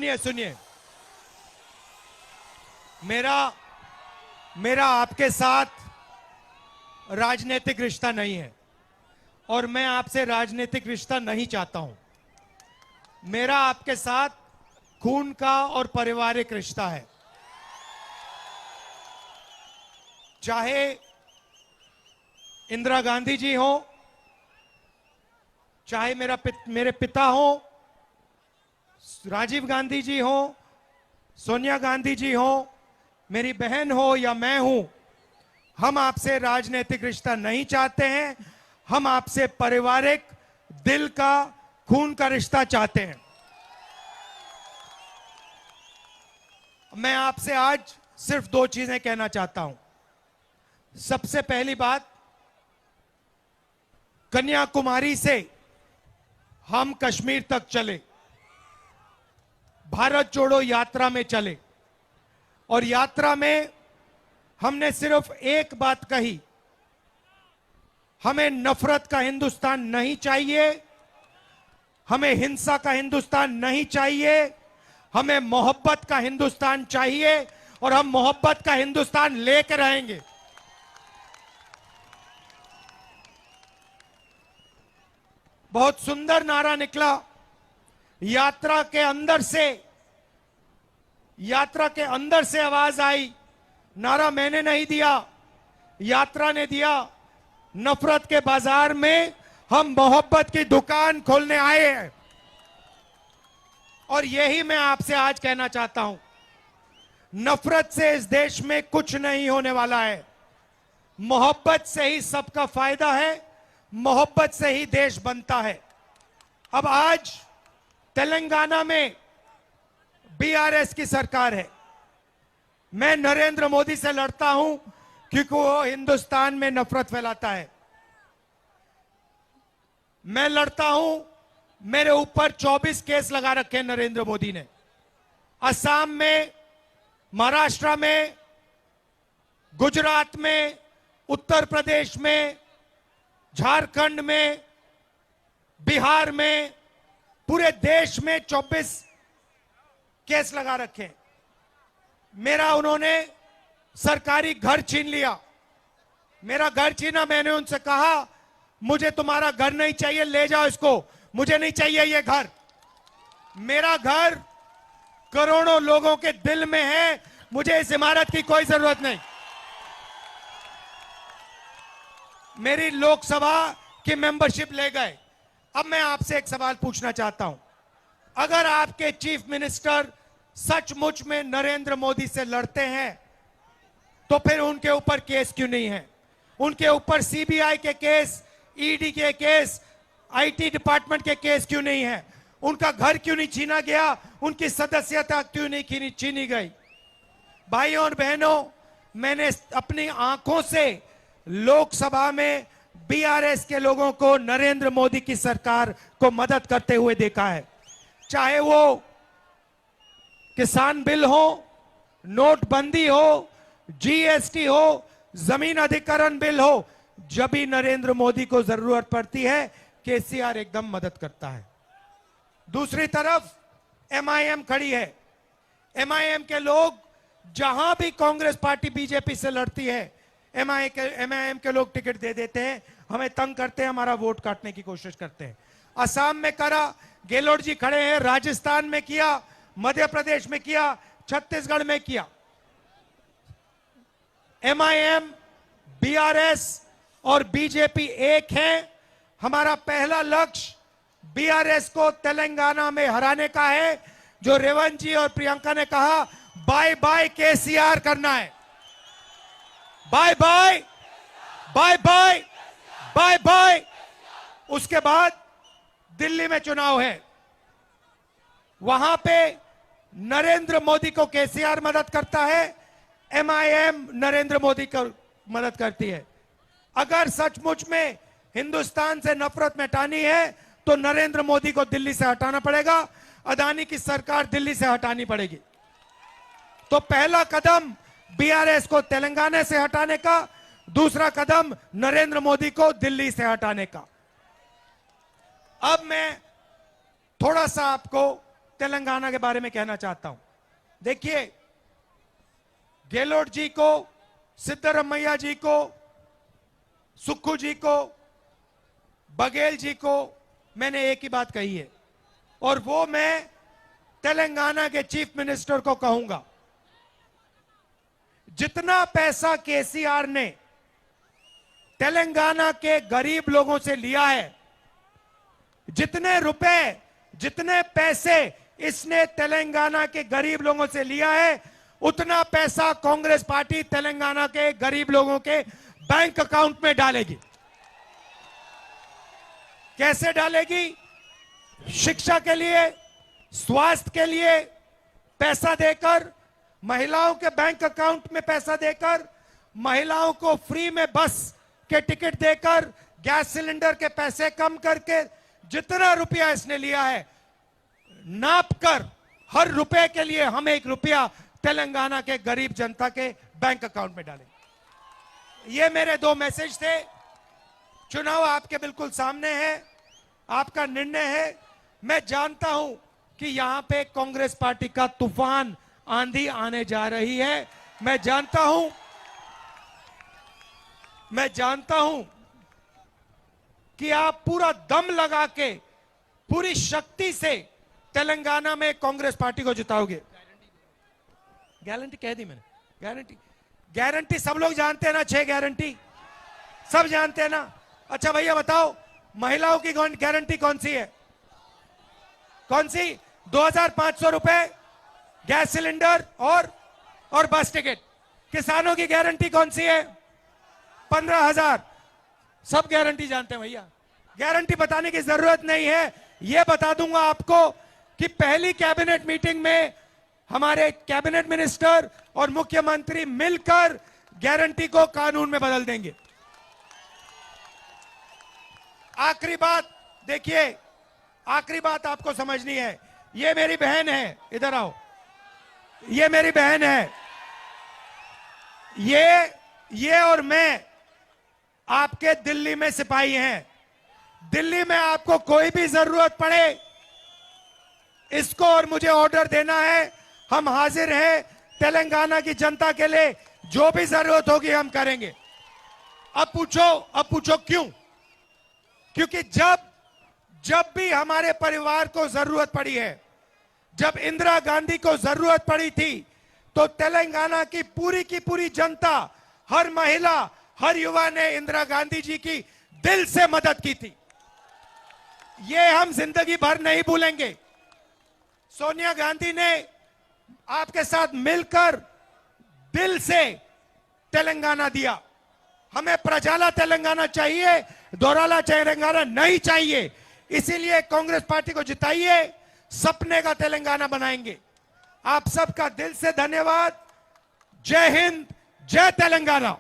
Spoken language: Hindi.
सुनिए सुनिए, मेरा आपके साथ राजनीतिक रिश्ता नहीं है और मैं आपसे राजनीतिक रिश्ता नहीं चाहता हूं। मेरा आपके साथ खून का और पारिवारिक रिश्ता है। चाहे इंदिरा गांधी जी हो, चाहे मेरे पिता हो, राजीव गांधी जी हो, सोनिया गांधी जी हो, मेरी बहन हो या मैं हूं, हम आपसे राजनीतिक रिश्ता नहीं चाहते हैं। हम आपसे पारिवारिक, दिल का, खून का रिश्ता चाहते हैं। मैं आपसे आज सिर्फ दो चीजें कहना चाहता हूं। सबसे पहली बात, कन्याकुमारी से हम कश्मीर तक चले, भारत जोड़ो यात्रा में चले और यात्रा में हमने सिर्फ एक बात कही, हमें नफरत का हिंदुस्तान नहीं चाहिए, हमें हिंसा का हिंदुस्तान नहीं चाहिए, हमें मोहब्बत का हिंदुस्तान चाहिए और हम मोहब्बत का हिंदुस्तान लेकर रहेंगे। बहुत सुंदर नारा निकला यात्रा के अंदर से आवाज आई। नारा मैंने नहीं दिया, यात्रा ने दिया। नफरत के बाजार में हम मोहब्बत की दुकान खोलने आए हैं और यही मैं आपसे आज कहना चाहता हूं। नफरत से इस देश में कुछ नहीं होने वाला है। मोहब्बत से ही सबका फायदा है, मोहब्बत से ही देश बनता है। अब आज तेलंगाना में बीआरएस की सरकार है। मैं नरेंद्र मोदी से लड़ता हूं क्योंकि वो हिंदुस्तान में नफरत फैलाता है। मैं लड़ता हूं, मेरे ऊपर 24 केस लगा रखे हैं नरेंद्र मोदी ने। असम में, महाराष्ट्र में, गुजरात में, उत्तर प्रदेश में, झारखंड में, बिहार में, पूरे देश में 24 केस लगा रखे। मेरा उन्होंने सरकारी घर छीन लिया, मेरा घर छीना। मैंने उनसे कहा मुझे तुम्हारा घर नहीं चाहिए, ले जाओ इसको, मुझे नहीं चाहिए ये घर। मेरा घर करोड़ों लोगों के दिल में है, मुझे इस इमारत की कोई जरूरत नहीं। मेरी लोकसभा की मेंबरशिप ले गए। अब मैं आपसे एक सवाल पूछना चाहता हूं, अगर आपके चीफ मिनिस्टर सचमुच में नरेंद्र मोदी से लड़ते हैं तो फिर उनके ऊपर केस क्यों नहीं है? उनके ऊपर सीबीआई के केस, ईडी के केस, आईटी डिपार्टमेंट के केस क्यों नहीं है? उनका घर क्यों नहीं छीना गया? उनकी सदस्यता क्यों नहीं छीनी गई? भाइयों और बहनों, मैंने अपनी आंखों से लोकसभा में बीआरएस के लोगों को नरेंद्र मोदी की सरकार को मदद करते हुए देखा है। चाहे वो किसान बिल हो, नोटबंदी हो, जीएसटी हो, जमीन अधिग्रहण बिल हो, जब भी नरेंद्र मोदी को जरूरत पड़ती है केसीआर एकदम मदद करता है। दूसरी तरफ एमआईएम खड़ी है। एमआईएम के लोग जहां भी कांग्रेस पार्टी बीजेपी से लड़ती है, एमआईएम के लोग टिकट दे देते हैं, हमें तंग करते हैं, हमारा वोट काटने की कोशिश करते हैं। असम में करा, गहलोत जी खड़े हैं, राजस्थान में किया, मध्य प्रदेश में किया, छत्तीसगढ़ में किया। एमआईएम, बीआरएस और बीजेपी एक है। हमारा पहला लक्ष्य बीआरएस को तेलंगाना में हराने का है, जो रेवंत जी और प्रियंका ने कहा बाय बाय केसीआर करना है। Bye bye, bye bye, bye bye. उसके बाद दिल्ली में चुनाव है, वहां पे नरेंद्र मोदी को केसीआर मदद करता है, एमआईएम नरेंद्र मोदी को मदद करती है। अगर सचमुच में हिंदुस्तान से नफरत मिटानी है तो नरेंद्र मोदी को दिल्ली से हटाना पड़ेगा, अदानी की सरकार दिल्ली से हटानी पड़ेगी। तो पहला कदम बीआरएस को तेलंगाना से हटाने का, दूसरा कदम नरेंद्र मोदी को दिल्ली से हटाने का। अब मैं थोड़ा सा आपको तेलंगाना के बारे में कहना चाहता हूं। देखिए, गहलोत जी को, सिद्धरमैया जी को, सुक्खू जी को, बघेल जी को मैंने एक ही बात कही है, और वो मैं तेलंगाना के चीफ मिनिस्टर को कहूंगा। जितना पैसा केसीआर ने तेलंगाना के गरीब लोगों से लिया है, जितने रुपए, जितने पैसे इसने तेलंगाना के गरीब लोगों से लिया है, उतना पैसा कांग्रेस पार्टी तेलंगाना के गरीब लोगों के बैंक अकाउंट में डालेगी। कैसे डालेगी? शिक्षा के लिए, स्वास्थ्य के लिए पैसा देकर, महिलाओं के बैंक अकाउंट में पैसा देकर, महिलाओं को फ्री में बस के टिकट देकर, गैस सिलेंडर के पैसे कम करके, जितना रुपया इसने लिया है, नाप कर हर रुपए के लिए हम 1 रुपया तेलंगाना के गरीब जनता के बैंक अकाउंट में डालेंगे। ये मेरे 2 मैसेज थे। चुनाव आपके बिल्कुल सामने है, आपका निर्णय है। मैं जानता हूं कि यहां पे कांग्रेस पार्टी का तूफान, आंधी आने जा रही है। मैं जानता हूं कि आप पूरा दम लगा के, पूरी शक्ति से तेलंगाना में कांग्रेस पार्टी को जिताओगे। गारंटी कह दी मैंने। गारंटी सब लोग जानते हैं ना, 6 गारंटी सब जानते हैं ना। अच्छा भैया बताओ, महिलाओं की गारंटी कौन सी है? कौन सी? 2500 रुपए गैस सिलेंडर और बस टिकट। किसानों की गारंटी कौन सी है? 15,000। सब गारंटी जानते हैं भैया, गारंटी बताने की जरूरत नहीं है। यह बता दूंगा आपको कि पहली कैबिनेट मीटिंग में हमारे कैबिनेट मिनिस्टर और मुख्यमंत्री मिलकर गारंटी को कानून में बदल देंगे। आखिरी बात देखिए, आखिरी बात आपको समझनी है। ये मेरी बहन है, इधर आओ, ये मेरी बहन है। ये और मैं आपके दिल्ली में सिपाही हैं। दिल्ली में आपको कोई भी जरूरत पड़े, इसको और मुझे ऑर्डर देना है, हम हाजिर हैं। तेलंगाना की जनता के लिए जो भी जरूरत होगी हम करेंगे। अब पूछो क्यों? क्योंकि जब भी हमारे परिवार को जरूरत पड़ी है, जब इंदिरा गांधी को जरूरत पड़ी थी, तो तेलंगाना की पूरी जनता, हर महिला, हर युवा ने इंदिरा गांधी जी की दिल से मदद की थी। ये हम जिंदगी भर नहीं भूलेंगे। सोनिया गांधी ने आपके साथ मिलकर दिल से तेलंगाना दिया। हमें प्रजाला तेलंगाना चाहिए, दोराला तेलंगाना नहीं चाहिए। इसीलिए कांग्रेस पार्टी को जिताइए, सपने का तेलंगाना बनाएंगे। आप सबका दिल से धन्यवाद। जय हिंद, जय तेलंगाना।